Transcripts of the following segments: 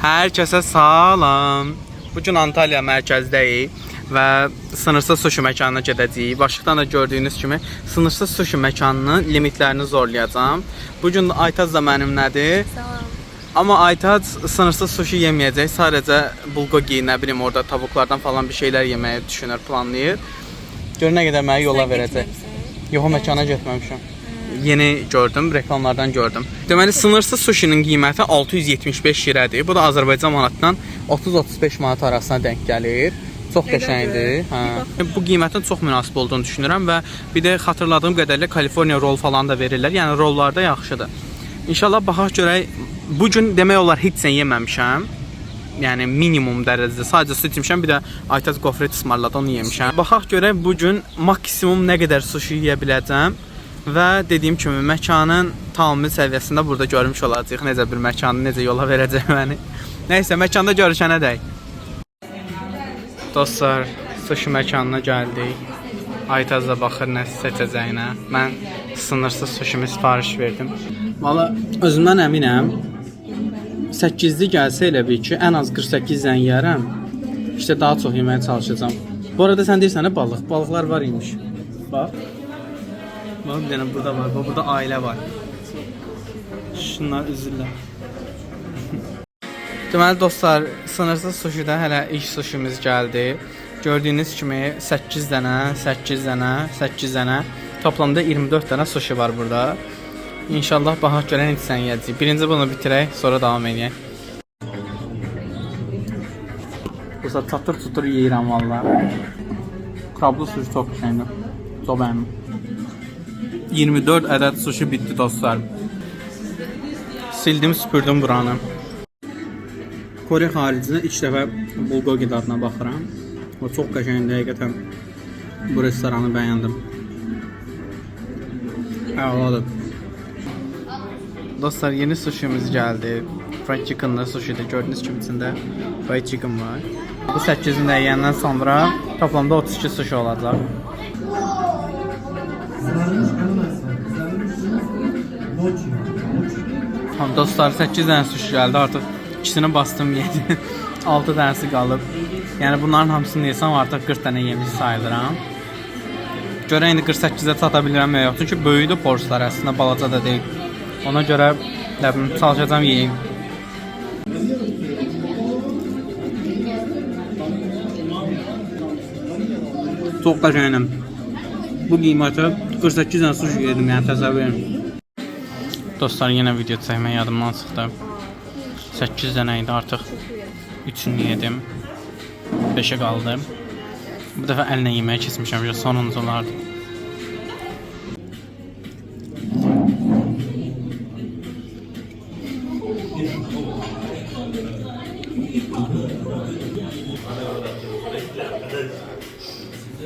Hər kəsə salam. Bu gün Antalya mərkəzdəyik və sınırsız sushi məkanına gedəcəyik. Başlıqdan da gördüyünüz kimi sınırsız sushi məkanının limitlərini zorlayacağam. Bu gün Aytaz da mənimlədir. Salam. Amma Aytaz sınırsız sushi yeməyəcək. Sadəcə bulgogi, nə bilim orada tavuklardan falan bir şeylər yeməyi düşünür, planlayır. Gör nə qədər məni yola verəcək. Yox, məkana getməmişəm. Yeni gördüm, reklamlardan gördüm. Deməli, sınırsız sushinin qiyməti 675 lirədir. Bu da Azərbaycan manatından 30-35 manat arasına denk gəlir. Çox qəşəngdir. Hə. Bu qiymətə çox münasib olduğunu düşünürəm və bir də xatırladığım qədərlə Kaliforniya rol falan da verirlər. Yəni rollar da yaxşıdır. İnşallah baxaq görək. Bu gün demək olar heç sən yeməmişəm. Yəni minimum dərəcədə sadəcə süt yemişəm, bir də Aytaz gofret ısmarladı, onu yemişəm. Baxaq görək bu gün maksimum nə qədər sushi yeyə biləcəm. Və dediyim kimi məkanın tamamı səviyyəsində burada görmüş olacağıq. Necə bir məkanı, necə yola verəcək məni. Nəysə, məkanda görüşənə dək. Dostlar, sushi məkanına gəldik. Aytaz da baxır nə seçəcəyinə. Mən sınırsız sushimi sifariş verdim. Valla özümdən əminəm. 8-li gəlsə elə bil ki, ən az 48-dən yeyərəm. İşte daha çox yeməyə çalışacağım. Bu arada sən deyirsən balıq. Balıqlar var imiş. Bax. Bax, bir dənə burada var. Burada ailə var. Şunlar üzürlər. Deməli dostlar, sınırsız sushidə hələ ilk sushimiz gəldi. Gördüyünüz kimi 8 dənə, 8 dənə, 8 dənə. Toplamda 24 dənə sushi var burada. İnşallah baxaq görən heç sən yeyəcəyik. Birinci bunu bitirək, sonra davam edək. Dostlar, çatır tutur yeyirəm valla. Krablı sushi çox qəşəngdir. Çox bəyəndim. 24 ədəd sushi bitdi dostlar. Sildim, süpürdüm buranı. Kore xaricinə ilk dəfə bulgogi dadına baxıram. O çox qəşəngdir, həqiqətən bu restoranı bəyəndim. Əladır. Dostlar, yeni sushimiz gəldi. Fried chicken'lı sushi'dir. Gördüyünüz kimi içində fried chicken var. Bu 8-ini də yeyəndən sonra toplamda 32 sushi olacaq. Tamam dostlar, 8 dənə sushi gəldi. Artıq ikisini bastım, yedim. 6 dənəsi qalıb. Yəni bunların hamısını yesəm artıq 40 dənə yemiş sayılıram. Görə indi 48-ə çata bilirəm ya yox. Çünki böyüdü porslar, əslində balaca da deyil. Ona görə çalışacağam yeyim. Çox qəşəngdir. Bu qiymətə 48 dənə sushi yedim, yəni təsəvvür edin. Dostlar, yenə video çəkmək yadımdan çıxdı. 8 dənə idi, artıq 3-ünü yedim. 5-ə qaldı. Bu dəfə əllə yeməyə keçmişəm, sonuncu olardı.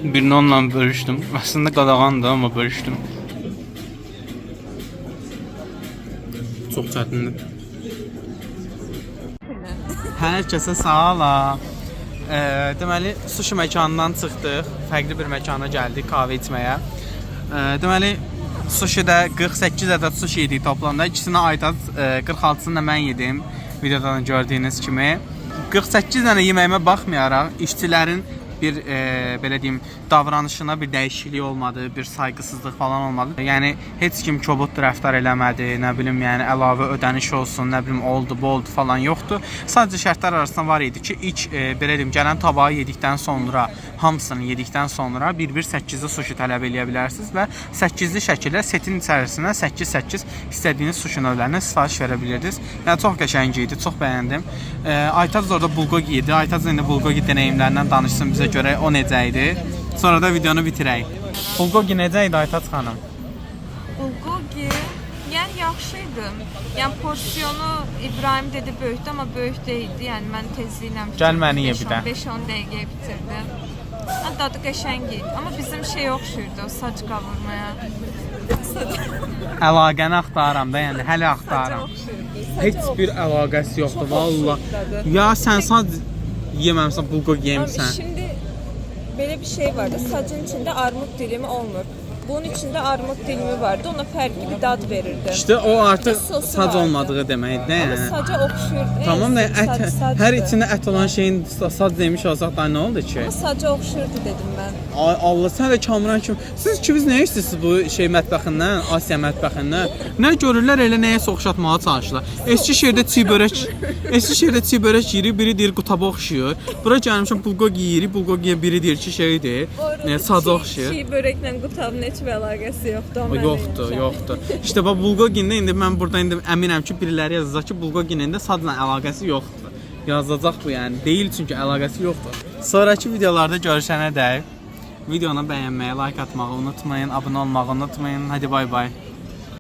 Birini onunla bölüşdüm. Aslında qadağandı, amma bölüşdüm. Çox çətindir. Hər kəsə salam. Deməli, sushi məkanından çıxdıq. Fərqli bir məkana gəldik kahve içməyə. Deməli, sushidə 48 ədəd sushi yedik toplamda. İkisini Aytaz, 46-sını da mən yedim. Videodan gördüyünüz kimi. 48 dənə yeməyimə baxmayaraq, işçilərin bir belə deyim, davranışına bir dəyişiklik olmadı, bir sayğısızlıq falan olmadı. Yəni heç kim kobud rəftar eləmədi, nə bilim, yəni əlavə ödəniş olsun, nə bilim, oldu, boldu falan yoxdur. Sadəcə şərtlər arasında var idi ki, ilk belə deyim, gələn tabağı yedikdən sonra, hamısını yedikdən sonra bir-bir 8-li sushi tələb eləyə bilərsiniz və 8-li şəkildə setin içərisinə 8-8 istədiyiniz sushi növlərinə sifariş verə bilirsiniz. Yəni çox qəşəng idi, çox bəyəndim. Aytaz orada bulgogi yedi. Aytaz indi bulgogi deneyimlərindən danışsın bizə görə o necə idi. Sonra da videonu bitirək. Bulgogi necə idi Aytaz xanım? Bulgogi yəni yaxşı idi. Yəni porsiyonu İbrahim dedi böyükdü, amma böyük deyildi. Yəni mən tezliklə bitirdim. Gəl məni ye bir də. 5-10 dəqiqəyə bitirdim. Dadı qəşəng idi. Amma bizim şey oxşuyurdu o saç qavurmaya. Əlaqəni axtarıram da, yəni hələ axtarıram. Heç bir əlaqəsi yoxdur valla. Ya sən sadəcə yeməmsən, bulgogi yemisən. Abi şimdi böyle bir şey var da sacın içinde armut dilimi olmur. bunun içində armud dilimi vardı. Ona fərqli bir dad verirdi. İşte o artıq Sosu sac vardı. olmadığı deməkdir, nə? Ama saca oxşuyurdu. Tamam da hər içində içində ət olan şeyin sac demiş olsaq da nə oldu ki? Ama saca oxşuyurdu dedim mən. Ay Allah, sən də Kamran kimi. Siz ikiniz nə istəyirsiniz bu şey mətbəxindən, Asiya mətbəxindən? Nə görürlər elə nəyə oxşatmağa çalışırlar. Eskişehirdə çiğ börək, Eskişehirdə çiğ börək yeyir, biri deyir qutaba oxşuyur. Bura gəlmişəm bulgogi yeyir, bulgogiyə biri deyir ki, şeydir, saca oxşuyur. Çiğ börəklə qutabın heç bir əlaqəsi yoxdur. O mənim Yoxdur, yoxdur. İşte bax bulgogində indi mən burada indi əminəm ki, biriləri yazacaq ki, bulgoginin də sacla əlaqəsi yoxdur. Yazacaq bu yəni. Deyil çünki əlaqəsi yoxdur. Sonrakı videolarda görüşənədək videonu bəyənməyi, like atmağı unutmayın, abunə olmağı unutmayın. Hadi bay bay.